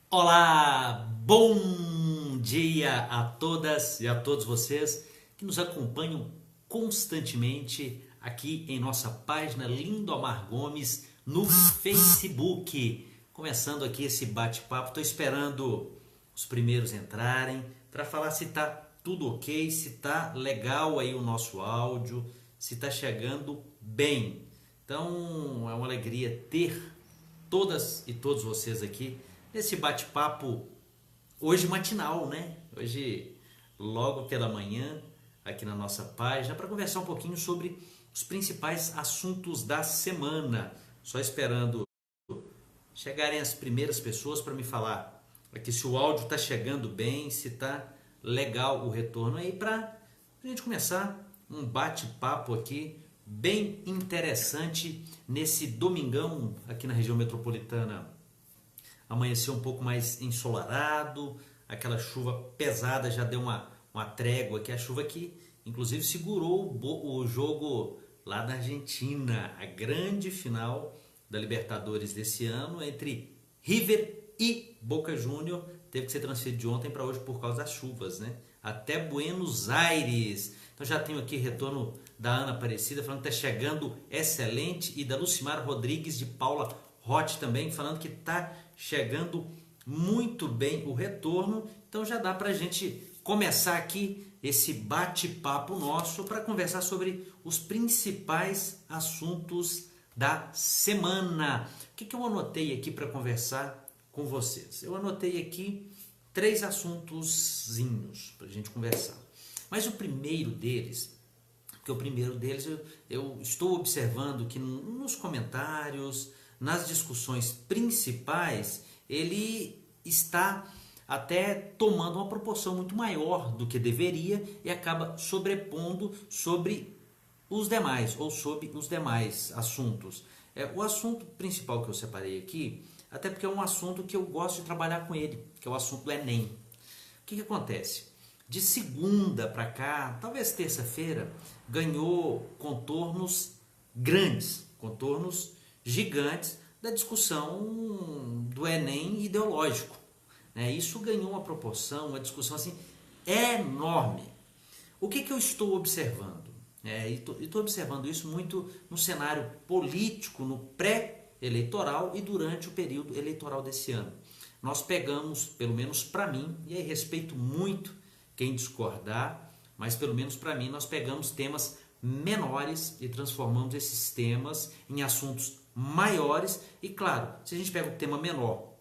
Olá, bom dia a todas e a todos vocês que nos acompanham constantemente aqui em nossa página Lindomar Gomes no Facebook. Começando aqui esse bate-papo, estou esperando os primeiros entrarem para falar se está tudo ok, se está legal aí o nosso áudio, se está chegando bem. Então é uma alegria ter todas e todos vocês aqui nesse bate-papo hoje matinal, né? Hoje logo pela manhã aqui na nossa página para conversar um pouquinho sobre os principais assuntos da semana. Só esperando chegarem as primeiras pessoas para me falar aqui se o áudio está chegando bem, se está legal o retorno aí para a gente começar um bate-papo aqui bem interessante nesse domingão aqui na região metropolitana. Amanheceu um pouco mais ensolarado, aquela chuva pesada já deu uma trégua, que é a chuva que inclusive segurou o jogo lá da Argentina, a grande final da Libertadores desse ano entre River e Boca Juniors, teve que ser transferido de ontem para hoje por causa das chuvas, né? Até Buenos Aires. Então já tenho aqui retorno da Ana Aparecida falando que está chegando excelente e da Lucimar Rodrigues de Paula Roth também falando que está chegando muito bem o retorno. Então já dá para a gente começar aqui esse bate-papo nosso para conversar sobre os principais assuntos da semana. O que eu anotei aqui para conversar com vocês? Eu anotei aqui 3 assuntozinhos para a gente conversar. Mas o primeiro deles, eu estou observando que nos comentários, nas discussões principais, ele está até tomando uma proporção muito maior do que deveria e acaba sobrepondo sobre os demais, ou sobre os demais assuntos. O assunto principal que eu separei aqui, até porque é um assunto que eu gosto de trabalhar com ele, que é o assunto do Enem. O que acontece? De segunda para cá, talvez terça-feira, ganhou contornos grandes, contornos gigantes da discussão do Enem ideológico. Isso ganhou uma proporção, uma discussão assim enorme. O que eu estou observando? Estou observando isso muito no cenário político, no pré-eleitoral e durante o período eleitoral desse ano. Nós pegamos, pelo menos para mim, e aí respeito muito quem discordar, mas pelo menos para mim nós pegamos temas menores e transformamos esses temas em assuntos maiores. E claro, se a gente pega o tema menor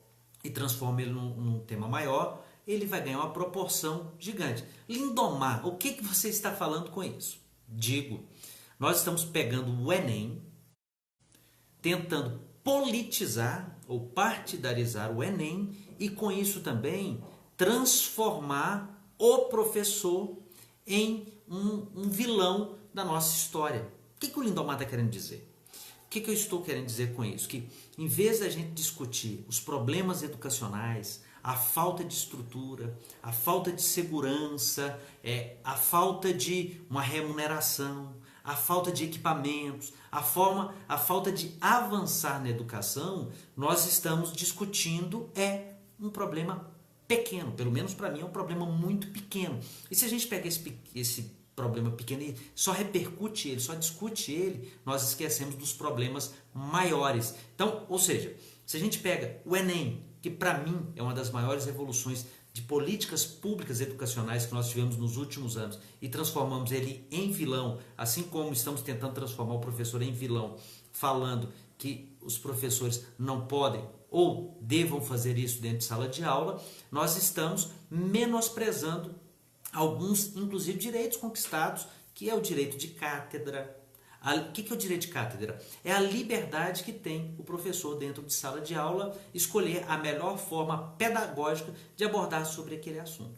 e transforma ele num tema maior, ele vai ganhar uma proporção gigante. Lindomar, o que você está falando com isso? Digo, nós estamos pegando o Enem, tentando politizar ou partidarizar o Enem e com isso também transformar o professor em um vilão da nossa história. O que o Lindomar está querendo dizer? O que eu estou querendo dizer com isso? Que em vez da gente discutir os problemas educacionais, a falta de estrutura, a falta de segurança, a falta de uma remuneração, a falta de equipamentos, a falta de avançar na educação, nós estamos discutindo um problema pequeno. Pelo menos para mim é um problema muito pequeno. E se a gente pega esse problema pequeno e só repercute ele, só discute ele, nós esquecemos dos problemas maiores. Então, ou seja, se a gente pega o Enem, que para mim é uma das maiores revoluções de políticas públicas educacionais que nós tivemos nos últimos anos e transformamos ele em vilão, assim como estamos tentando transformar o professor em vilão, falando que os professores não podem ou devam fazer isso dentro de sala de aula, nós estamos menosprezando alguns, inclusive, direitos conquistados, que é o direito de cátedra. O que é o direito de cátedra? É a liberdade que tem o professor dentro de sala de aula escolher a melhor forma pedagógica de abordar sobre aquele assunto.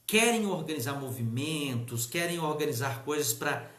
Querem organizar movimentos, querem organizar coisas para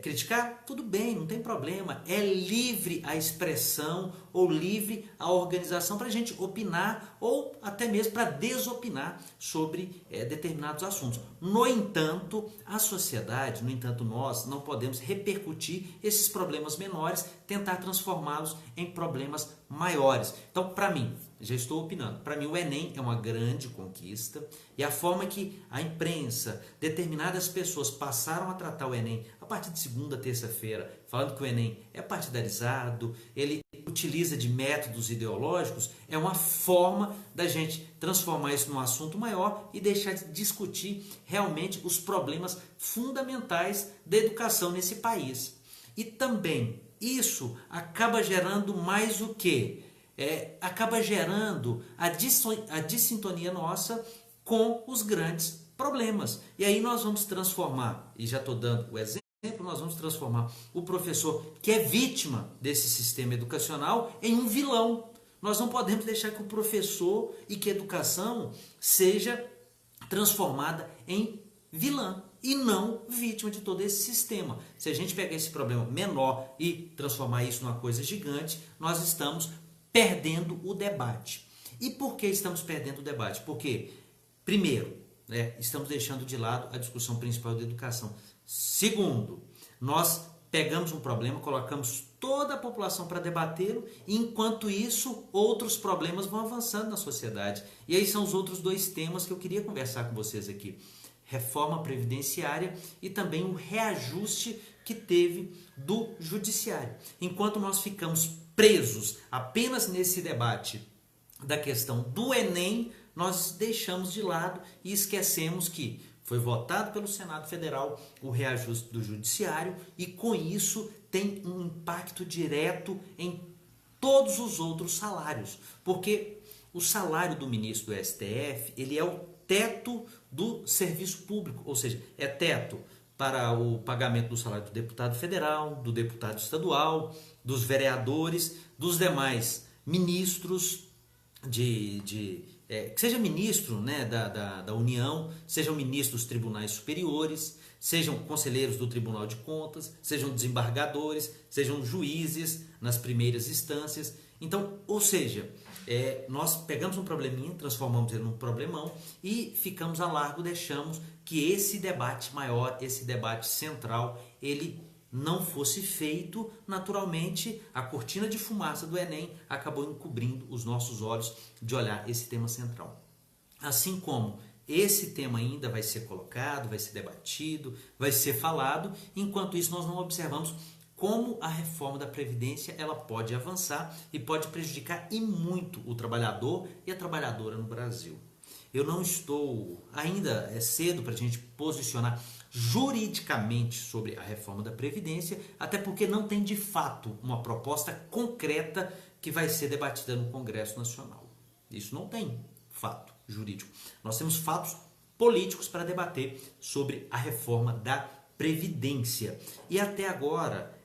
criticar? Tudo bem, não tem problema. É livre a expressão ou livre a organização para a gente opinar ou até mesmo para desopinar sobre determinados assuntos. No entanto, a sociedade, nós não podemos repercutir esses problemas menores, tentar transformá-los em problemas maiores. Então, para mim, já estou opinando. Para mim, o Enem é uma grande conquista e a forma que a imprensa, determinadas pessoas passaram a tratar o Enem a partir de segunda, terça-feira, falando que o Enem é partidarizado, ele utiliza de métodos ideológicos, é uma forma da gente transformar isso num assunto maior e deixar de discutir realmente os problemas fundamentais da educação nesse país. E também isso acaba gerando mais o quê? Acaba gerando a dissintonia nossa com os grandes problemas. E aí nós vamos transformar, e já estou dando o exemplo, nós vamos transformar o professor que é vítima desse sistema educacional em um vilão. Nós não podemos deixar que o professor e que a educação seja transformada em vilã e não vítima de todo esse sistema. Se a gente pegar esse problema menor e transformar isso numa coisa gigante, nós estamos perdendo o debate. E por que estamos perdendo o debate? Porque, primeiro, estamos deixando de lado a discussão principal da educação. Segundo, nós pegamos um problema, colocamos toda a população para debatê-lo, e enquanto isso, outros problemas vão avançando na sociedade. E aí são os outros dois temas que eu queria conversar com vocês aqui. Reforma previdenciária e também o reajuste que teve do judiciário. Enquanto nós ficamos presos apenas nesse debate da questão do Enem, nós deixamos de lado e esquecemos que foi votado pelo Senado Federal o reajuste do judiciário e com isso tem um impacto direto em todos os outros salários, porque o salário do ministro do STF, ele é o teto do serviço público, ou seja, é teto para o pagamento do salário do deputado federal, do deputado estadual, dos vereadores, dos demais ministros que seja ministro, né, da União, sejam ministros dos tribunais superiores, sejam conselheiros do Tribunal de Contas, sejam desembargadores, sejam juízes nas primeiras instâncias. Então, ou seja, nós pegamos um probleminha, transformamos ele num problemão e ficamos a largo, deixamos que esse debate maior, esse debate central, ele não fosse feito. Naturalmente, a cortina de fumaça do Enem acabou encobrindo os nossos olhos de olhar esse tema central. Assim como esse tema ainda vai ser colocado, vai ser debatido, vai ser falado, enquanto isso nós não observamos como a reforma da Previdência ela pode avançar e pode prejudicar e muito o trabalhador e a trabalhadora no Brasil. Eu não estou, ainda é cedo para a gente posicionar juridicamente sobre a reforma da Previdência, até porque não tem de fato uma proposta concreta que vai ser debatida no Congresso Nacional. Isso não tem fato jurídico. Nós temos fatos políticos para debater sobre a reforma da Previdência. E até agora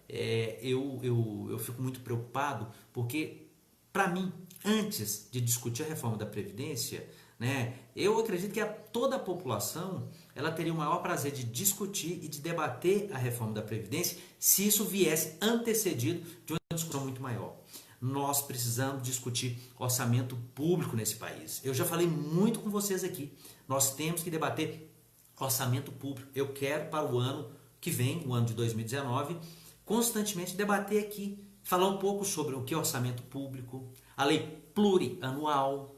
eu fico muito preocupado porque, para mim, antes de discutir a reforma da Previdência, né, eu acredito que toda a população ela teria o maior prazer de discutir e de debater a reforma da Previdência se isso viesse antecedido de uma discussão muito maior. Nós precisamos discutir orçamento público nesse país. Eu já falei muito com vocês aqui. Nós temos que debater orçamento público. Eu quero para o ano que vem, o ano de 2019, constantemente debater aqui, falar um pouco sobre o que é orçamento público, a lei plurianual,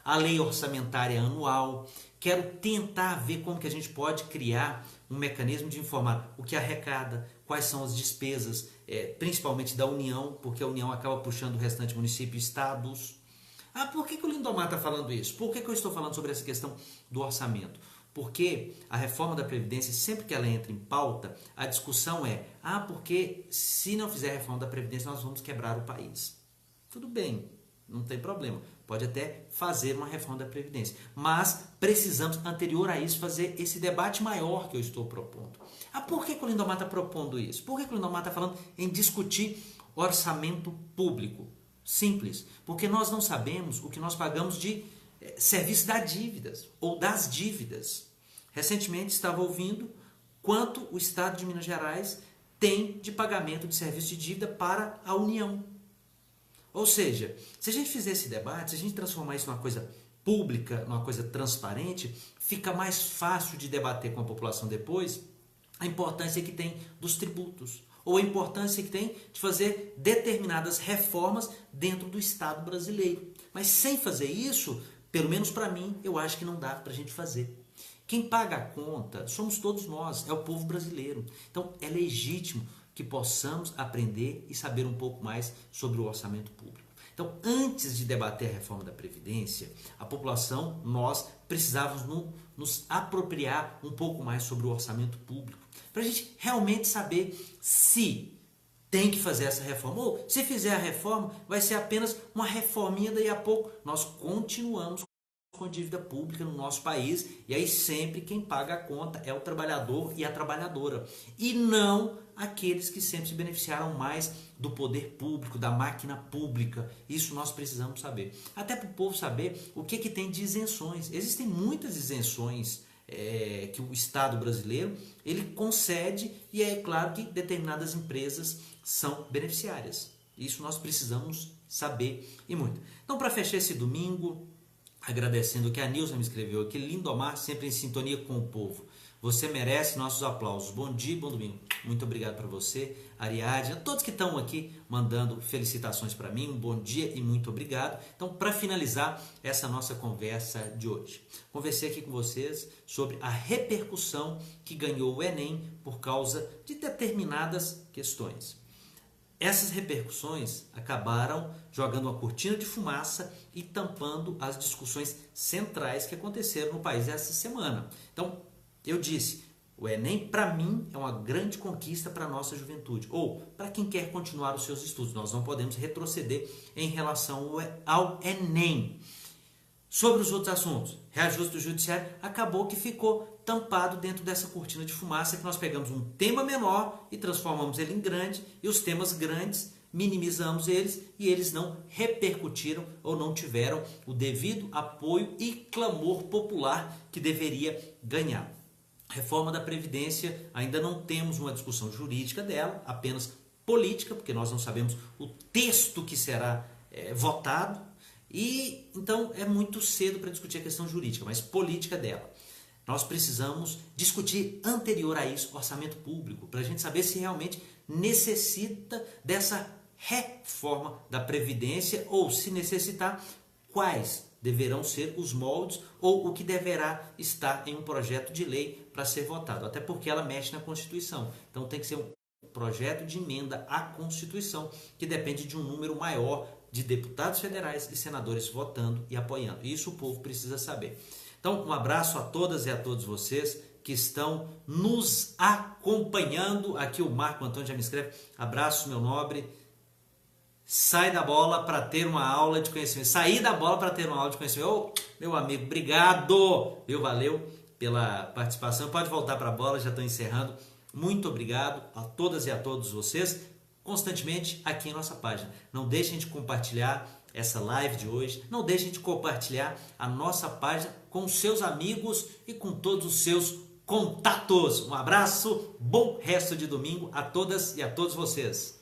a lei orçamentária anual. Quero tentar ver como que a gente pode criar um mecanismo de informar o que arrecada, quais são as despesas, principalmente da União, porque a União acaba puxando o restante município e estados. Por que o Lindomar está falando isso? Por que eu estou falando sobre essa questão do orçamento? Porque a reforma da Previdência, sempre que ela entra em pauta, a discussão porque se não fizer a reforma da Previdência, nós vamos quebrar o país. Tudo bem, não tem problema. Pode até fazer uma reforma da Previdência. Mas precisamos, anterior a isso, fazer esse debate maior que eu estou propondo. Por que o Lindomar está propondo isso? Por que o Lindomar está falando em discutir orçamento público? Simples. Porque nós não sabemos o que nós pagamos de serviço das dívidas ou das dívidas. Recentemente estava ouvindo quanto o Estado de Minas Gerais tem de pagamento de serviço de dívida para a União. Ou seja, se a gente fizer esse debate, se a gente transformar isso numa coisa pública, numa coisa transparente, fica mais fácil de debater com a população depois a importância que tem dos tributos. ou a importância que tem de fazer determinadas reformas dentro do Estado brasileiro. Mas sem fazer isso, pelo menos para mim, eu acho que não dá para a gente fazer. Quem paga a conta somos todos nós, é o povo brasileiro. Então é legítimo que possamos aprender e saber um pouco mais sobre o orçamento público. Então, antes de debater a reforma da Previdência, a população, nós precisávamos nos apropriar um pouco mais sobre o orçamento público, para a gente realmente saber se tem que fazer essa reforma, ou se fizer a reforma, vai ser apenas uma reforminha, daí a pouco nós continuamos com dívida pública no nosso país, e aí sempre quem paga a conta é o trabalhador e a trabalhadora, e não aqueles que sempre se beneficiaram mais do poder público, da máquina pública. Isso nós precisamos saber. Até para o povo saber o que tem de isenções. Existem muitas isenções que o Estado brasileiro ele concede, e é claro que determinadas empresas são beneficiárias. Isso nós precisamos saber e muito. Então, para fechar esse domingo, agradecendo o que a Nilza me escreveu aqui, Lindomar, sempre em sintonia com o povo. Você merece nossos aplausos. Bom dia, bom domingo. Muito obrigado para você, Ariadne, todos que estão aqui mandando felicitações para mim. Um bom dia e muito obrigado. Então, para finalizar essa nossa conversa de hoje, conversei aqui com vocês sobre a repercussão que ganhou o Enem por causa de determinadas questões. Essas repercussões acabaram jogando uma cortina de fumaça e tampando as discussões centrais que aconteceram no país essa semana. Então, eu disse, o Enem para mim é uma grande conquista para a nossa juventude, ou para quem quer continuar os seus estudos. Nós não podemos retroceder em relação ao Enem. Sobre os outros assuntos, reajuste do judiciário, acabou que ficou tampado dentro dessa cortina de fumaça, que nós pegamos um tema menor e transformamos ele em grande, e os temas grandes minimizamos eles, e eles não repercutiram ou não tiveram o devido apoio e clamor popular que deveria ganhar. Reforma da Previdência, ainda não temos uma discussão jurídica dela, apenas política, porque nós não sabemos o texto que será votado, e então é muito cedo para discutir a questão jurídica, mas política dela. Nós precisamos discutir anterior a isso orçamento público, para a gente saber se realmente necessita dessa reforma da Previdência, ou se necessitar, quais deverão ser os moldes ou o que deverá estar em um projeto de lei para ser votado, até porque ela mexe na Constituição. Então tem que ser um projeto de emenda à Constituição, que depende de um número maior de deputados federais e senadores votando e apoiando. Isso o povo precisa saber. Então, um abraço a todas e a todos vocês que estão nos acompanhando. Aqui o Marco Antônio já me escreve. Abraço, meu nobre. Sai da bola para ter uma aula de conhecimento. Sair da bola para ter uma aula de conhecimento. Ô, meu amigo, obrigado. Valeu pela participação. Pode voltar para a bola, já estou encerrando. Muito obrigado a todas e a todos vocês, constantemente aqui em nossa página. Não deixem de compartilhar essa live de hoje. Não deixem de compartilhar a nossa página com seus amigos e com todos os seus contatos. Um abraço, bom resto de domingo a todas e a todos vocês.